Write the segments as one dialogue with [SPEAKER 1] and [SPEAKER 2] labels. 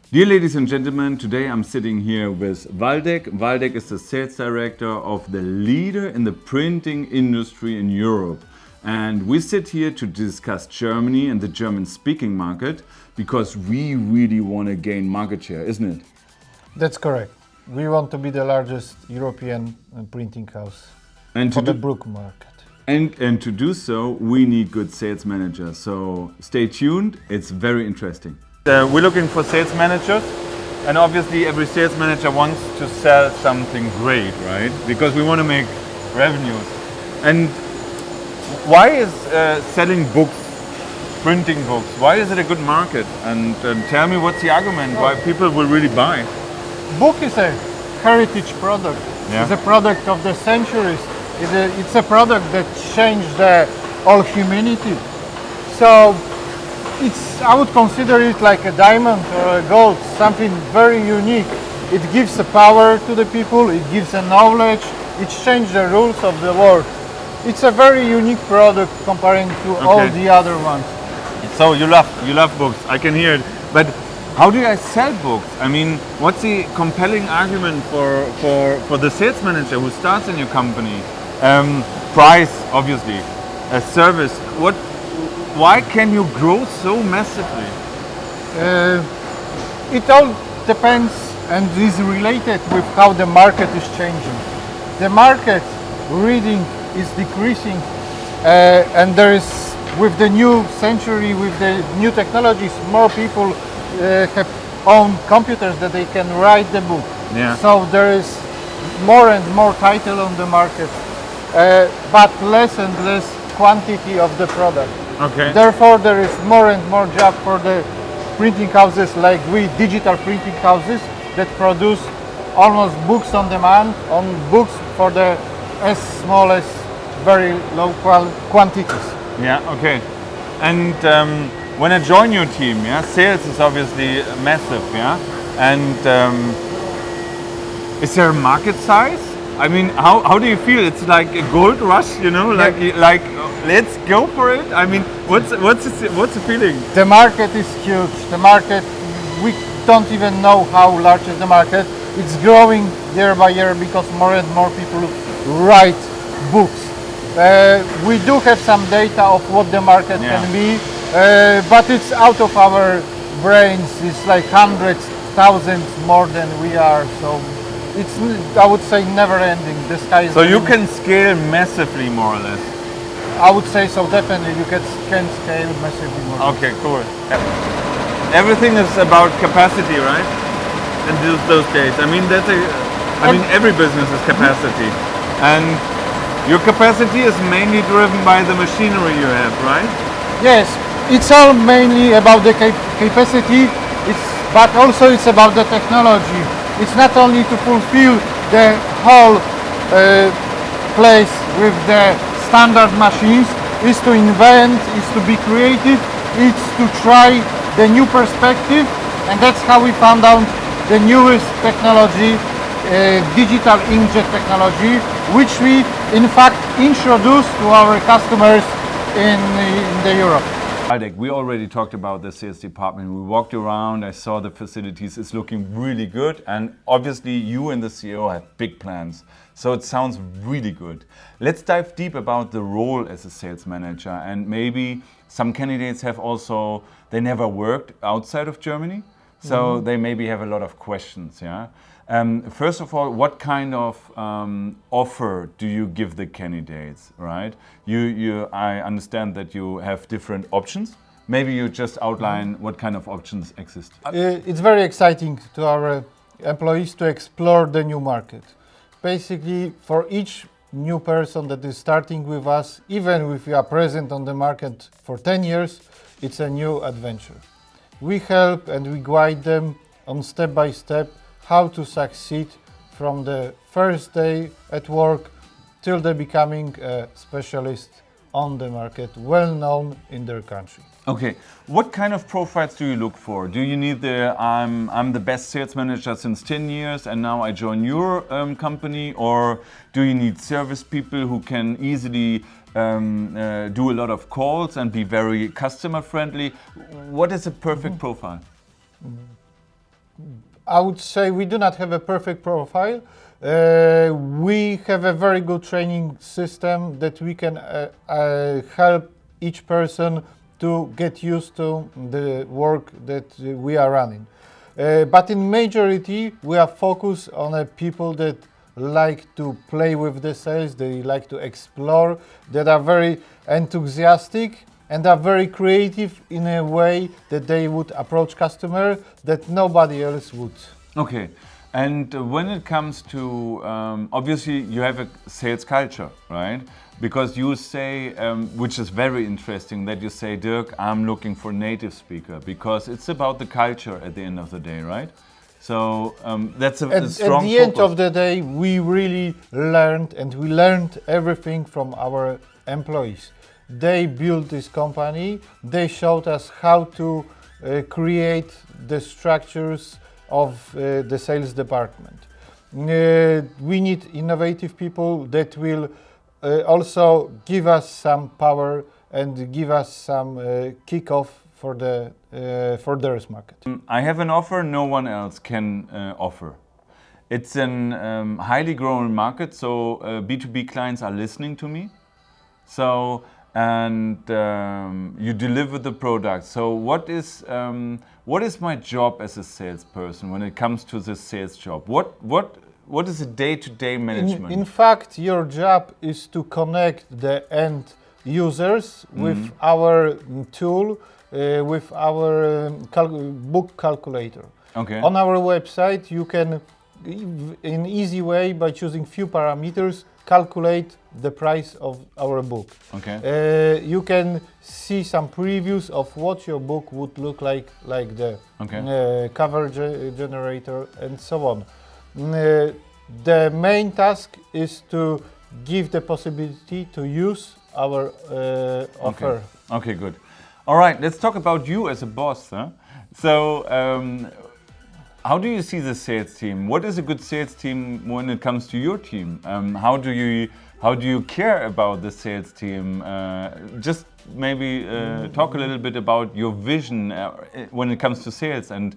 [SPEAKER 1] Dear ladies and gentlemen, today I'm sitting here with Waldek. Waldek is the sales director of the leader in the printing industry in Europe. And we sit here to discuss Germany and the German-speaking market because we really want to gain market share, isn't it?
[SPEAKER 2] That's correct. We want to be the largest European printing house
[SPEAKER 1] And
[SPEAKER 2] for
[SPEAKER 1] to
[SPEAKER 2] the
[SPEAKER 1] do,
[SPEAKER 2] Brook market.
[SPEAKER 1] and to do so, we need good sales managers. So stay tuned, it's very interesting. We're looking for sales managers, and obviously every sales manager wants to sell something great, right? Because we want to make revenues. And why is selling books, printing books, why is it a good market? And tell me what's the argument why people will really buy?
[SPEAKER 2] Book is a heritage product.
[SPEAKER 1] Yeah.
[SPEAKER 2] It's a product of the centuries. It's a product that changed all humanity. So I would consider it like a diamond or a gold, something very unique. It gives a power to the people, it gives a knowledge, it changes the rules of the world. It's a very unique product comparing to all the other ones.
[SPEAKER 1] So you love books, I can hear it. But how do I sell books? I mean, what's the compelling argument for the sales manager who starts in your company? Price, obviously, service. Why can you grow so massively?
[SPEAKER 2] It all depends and is related with how the market is changing. The market reading is decreasing, and there is, with the new century, with the new technologies, more people have own computers that they can write the book.
[SPEAKER 1] Yeah.
[SPEAKER 2] So there is more and more title on the market, but less and less quantity of the product.
[SPEAKER 1] Okay.
[SPEAKER 2] Therefore, there is more and more job for the printing houses like we, digital printing houses that produce almost books on demand, on books for the as small as very low quantities.
[SPEAKER 1] Yeah, okay. And when I join your team, yeah, sales is obviously massive, yeah? And is there a market size? I mean, how do you feel? It's like a gold rush, you know, like let's go for it. I mean, what's the feeling?
[SPEAKER 2] The market is huge. The market, we don't even know how large is the market. It's growing year by year because more and more people write books. We do have some data of what the market can be, but it's out of our brains. It's like hundreds, thousands more than we are. So it's, I would say, never ending. The sky is
[SPEAKER 1] so you can scale massively, more or less.
[SPEAKER 2] I would say so, definitely. You can scale massively more.
[SPEAKER 1] Okay, cool. Everything is about capacity, right? In those days. I mean, every business is capacity. And your capacity is mainly driven by the machinery you have, right?
[SPEAKER 2] Yes, it's all mainly about the capacity, but also it's about the technology. It's not only to fulfill the whole place with the standard machines, it's to invent, it's to be creative, it's to try the new perspective, and that's how we found out the newest technology, digital inkjet technology, which we in fact introduced to our customers in the Europe.
[SPEAKER 1] Waldek, we already talked about the sales department. We walked around, I saw the facilities, it's looking really good, and obviously you and the CEO have big plans. So it sounds really good. Let's dive deep about the role as a sales manager, and maybe some candidates have also, they never worked outside of Germany, so they maybe have a lot of questions, yeah? First of all, what kind of offer do you give the candidates, right? I understand that you have different options. Maybe you just outline what kind of options exist.
[SPEAKER 2] It's very exciting to our employees to explore the new market. Basically, for each new person that is starting with us, even if we are present on the market for 10 years, it's a new adventure. We help and we guide them on step by step how to succeed from the first day at work till they're becoming a specialist on the market, well known in their country.
[SPEAKER 1] Okay, what kind of profiles do you look for? Do you need I'm the best sales manager since 10 years and now I join your company, or do you need service people who can easily do a lot of calls and be very customer friendly? What is a perfect profile?
[SPEAKER 2] I would say we do not have a perfect profile. We have a very good training system that we can help each person to get used to the work that we are running. But in majority, we are focused on people that like to play with the sales, they like to explore, that are very enthusiastic and are very creative in a way that they would approach customer that nobody else would.
[SPEAKER 1] Okay. And when it comes to, obviously you have a sales culture, right? Because you say, which is very interesting, that you say, Dirk, I'm looking for native speaker, because it's about the culture at the end of the day, right? So that's a strong
[SPEAKER 2] At the end of the day, we really learned, and we learned everything from our employees. They built this company, they showed us how to create the structures of the sales department. We need innovative people that will also give us some power and give us some kickoff for the Irish market.
[SPEAKER 1] I have an offer no one else can offer. It's a highly growing market, so B2B clients are listening to me. So, and you deliver the product. So what is my job as a salesperson when it comes to this sales job? What is the day-to-day management?
[SPEAKER 2] In fact, your job is to connect the end users with our tool, with our book calculator.
[SPEAKER 1] Okay.
[SPEAKER 2] On our website, you can, in easy way, by choosing few parameters, calculate the price of our book.
[SPEAKER 1] Okay.
[SPEAKER 2] You can see some previews of what your book would look like the cover generator and so on. The main task is to give the possibility to use our offer.
[SPEAKER 1] Okay, good. All right, let's talk about you as a boss. Huh? So, how do you see the sales team? What is a good sales team when it comes to your team? How do you care about the sales team? Just maybe talk a little bit about your vision when it comes to sales and.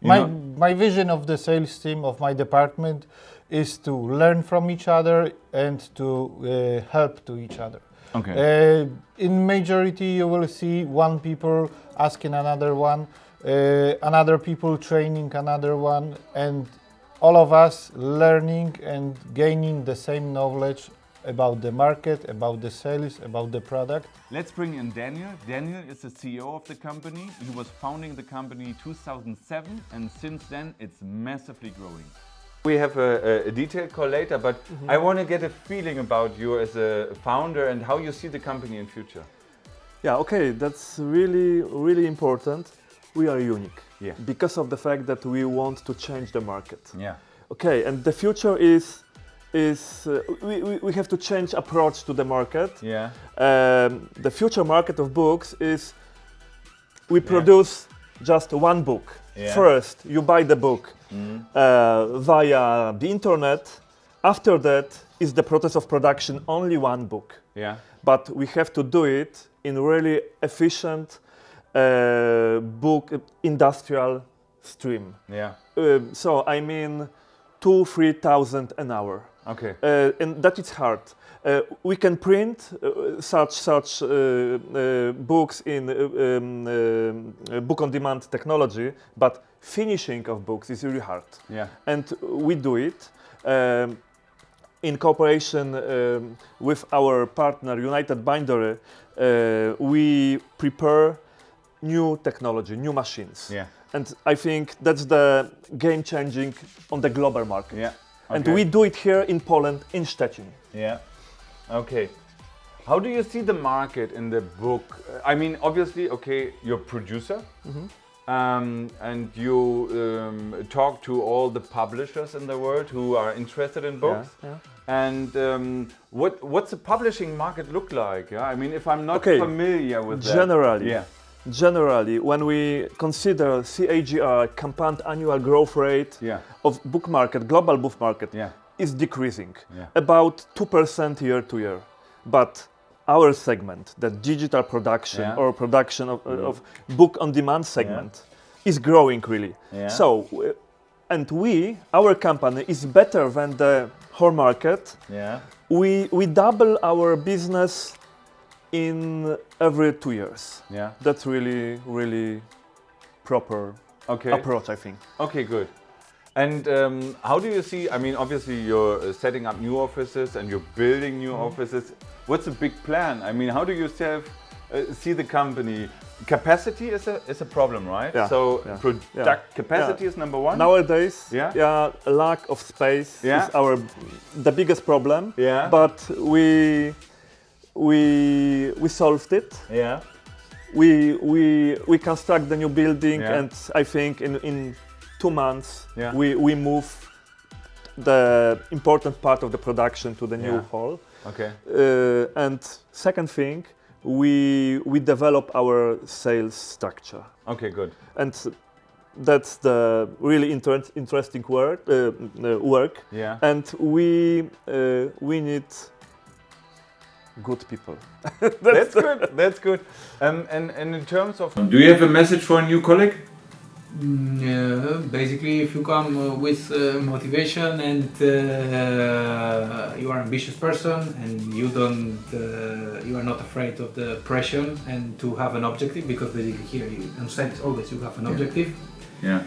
[SPEAKER 2] My vision of the sales team of my department is to learn from each other and to help to each other.
[SPEAKER 1] Okay.
[SPEAKER 2] In majority, you will see one people asking another one, another people training another one, and all of us learning and gaining the same knowledge about the market, about the sales, about the product.
[SPEAKER 1] Let's bring in Daniel. Daniel is the CEO of the company. He was founding the company in 2007, and since then it's massively growing. We have a detailed call later, but I want to get a feeling about you as a founder and how you see the company in future.
[SPEAKER 3] Yeah, okay, that's really, really important. We are unique.
[SPEAKER 1] Yeah.
[SPEAKER 3] Because of the fact that we want to change the market.
[SPEAKER 1] Yeah.
[SPEAKER 3] Okay, and the future is we have to change approach to the market.
[SPEAKER 1] Yeah.
[SPEAKER 3] The future market of books is we produce just one book.
[SPEAKER 1] Yeah.
[SPEAKER 3] First, you buy the book via the internet. After that is the process of production, only one book.
[SPEAKER 1] Yeah.
[SPEAKER 3] But we have to do it in really efficient book industrial stream.
[SPEAKER 1] Yeah.
[SPEAKER 3] So I mean 2,000-3,000 an hour.
[SPEAKER 1] Okay.
[SPEAKER 3] And that is hard. We can print such books in book on demand technology, but finishing of books is really hard.
[SPEAKER 1] Yeah.
[SPEAKER 3] And we do it in cooperation with our partner United Bindery. We prepare new technology, new machines.
[SPEAKER 1] Yeah.
[SPEAKER 3] And I think that's the game changing on the global market.
[SPEAKER 1] Yeah.
[SPEAKER 3] And
[SPEAKER 1] Okay.
[SPEAKER 3] we do it here in Poland, in Szczecin.
[SPEAKER 1] Yeah. Okay. How do you see the market in the book? I mean, obviously, okay, you're a producer, and you talk to all the publishers in the world who are interested in books.
[SPEAKER 3] Yeah.
[SPEAKER 1] And what's the publishing market look like? Yeah, I mean, if I'm not
[SPEAKER 3] Okay.
[SPEAKER 1] familiar with that.
[SPEAKER 3] Generally,
[SPEAKER 1] Yeah.
[SPEAKER 3] Generally, when we consider CAGR, compound annual growth rate
[SPEAKER 1] Yeah.
[SPEAKER 3] of book market, global book market,
[SPEAKER 1] Yeah.
[SPEAKER 3] is decreasing,
[SPEAKER 1] Yeah.
[SPEAKER 3] about 2% year to year. But our segment, the digital production
[SPEAKER 1] Yeah.
[SPEAKER 3] or production of book on demand segment, is growing really.
[SPEAKER 1] Yeah.
[SPEAKER 3] So, and our company is better than the whole market.
[SPEAKER 1] Yeah.
[SPEAKER 3] We double our business in every 2 years.
[SPEAKER 1] Yeah.
[SPEAKER 3] That's really proper
[SPEAKER 1] Okay.
[SPEAKER 3] approach, I think.
[SPEAKER 1] Okay, good. And how do you see, I mean, obviously you're setting up new offices and you're building new offices. What's the big plan? I mean, how do you see the company? Capacity is a problem, right?
[SPEAKER 3] Yeah,
[SPEAKER 1] So
[SPEAKER 3] yeah,
[SPEAKER 1] product capacity is number one?
[SPEAKER 3] Nowadays,
[SPEAKER 1] Yeah.
[SPEAKER 3] lack of space
[SPEAKER 1] Yeah.
[SPEAKER 3] is the biggest problem.
[SPEAKER 1] Yeah.
[SPEAKER 3] But we solved it.
[SPEAKER 1] Yeah.
[SPEAKER 3] We construct the new building,
[SPEAKER 1] Yeah.
[SPEAKER 3] and I think in 2 months
[SPEAKER 1] Yeah.
[SPEAKER 3] we move the important part of the production to the new
[SPEAKER 1] Yeah.
[SPEAKER 3] hall.
[SPEAKER 1] Okay.
[SPEAKER 3] And second thing, we develop our sales structure,
[SPEAKER 1] Okay, good.
[SPEAKER 3] and that's the really interesting work.
[SPEAKER 1] Yeah.
[SPEAKER 3] And we need good people.
[SPEAKER 1] That's good. That's good. And in terms of, do you have a message for a new colleague?
[SPEAKER 4] Basically, if you come with motivation and you are an ambitious person and you are not afraid of the pressure and to have an objective, because basically here on site always you have an objective.
[SPEAKER 1] Yeah.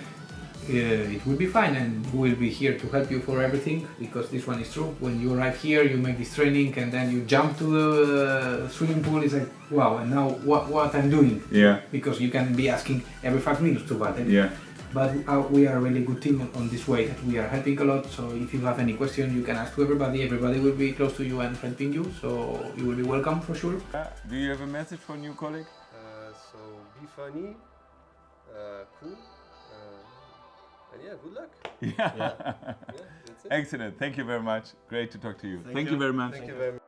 [SPEAKER 4] It will be fine, and we will be here to help you for everything, because this one is true. When you arrive here, you make this training and then you jump to the swimming pool. It's like, wow, and now what I'm doing?
[SPEAKER 1] Yeah.
[SPEAKER 4] Because you can be asking every 5 minutes to that.
[SPEAKER 1] Yeah.
[SPEAKER 4] But we are a really good team on this way, that we are helping a lot. So if you have any question, you can ask to everybody. Everybody will be close to you and helping you. So you will be welcome for sure.
[SPEAKER 1] Do you have a message for a new colleague?
[SPEAKER 5] So be funny, cool, and yeah, good luck.
[SPEAKER 1] Yeah.
[SPEAKER 5] Yeah, that's it.
[SPEAKER 1] Excellent. Thank you very much. Great to talk to you. Thank you very much.
[SPEAKER 5] Thank you very much.